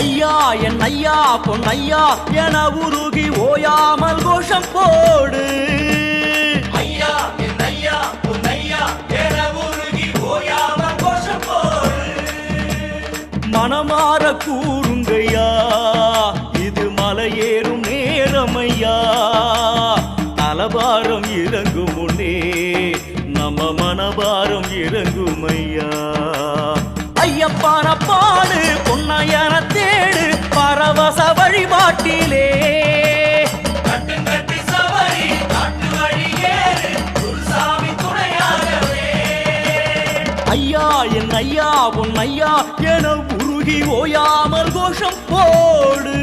ஐயா என் ஐயா பொன்னையா என உருகி ஓயாமல் கோஷம் போடு. ஐயா என் ஐயா பொன்னையா என உருகி ஓயாமல் கோஷம் போடு. மனமாற கூறுங்கய்யா, இது மலையேறும் நேரமையா. தலபாரம் இறங்கும் முன்னே நம்ம மனபாரம் இறங்குமையா. ஐயப்பான பாடு பொன்னையன தேடு பரவச வழிபாட்டிலே. கட்டுங்கட்டி சபரி காட்டு வழியேறு குருசாமி துணையாகவே. ஐயா என் ஐயா பொன்னையா என உருகி ஓயாமல் கோஷம் போடு.